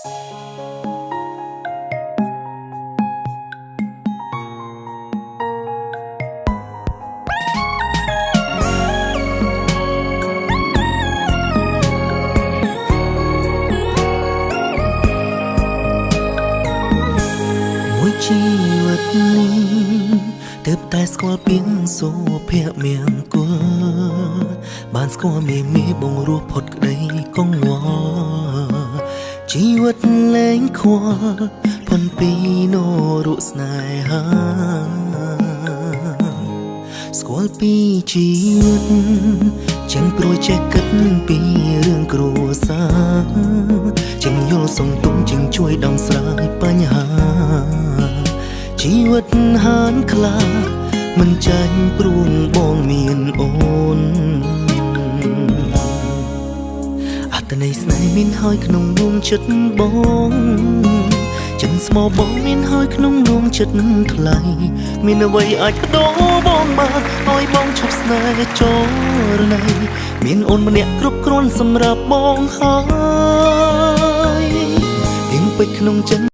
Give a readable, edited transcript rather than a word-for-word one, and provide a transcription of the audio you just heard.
ជីវិតនេះទើបតែស្គាល់ពីសុភមង្គលបានស្គាល់មេបងរស់ផុតក្តីកង្វល់ជីវិតលែងខ្វល់ផុនពីនរកស្នេហាស្គាល់ពីជីវិតចឹងព្រួយចេះគិតពីរឿងគ្រួសារចឹងយល់សង្ទុំចឹងជួយដោះស្រាយបញ្ហាជីវិតហានខ្លាមិនចាញ់ព្រួងបងមានអូនអត្តន័យស្នេហ៍មានហើយក្នុងដួងចិត្តបងចិនស្មោបងមានហើយក្នុងដួងចិត្តថ្លៃមានអ្វីអាចបដូរបងបានឲ្យបងឈប់ស្នេហ៍ចរណៃមានអូនម្នាក់គ្រប់គ្រាន់សម្រាប់បងហើយទៀងពេចក្នុងចិត្ត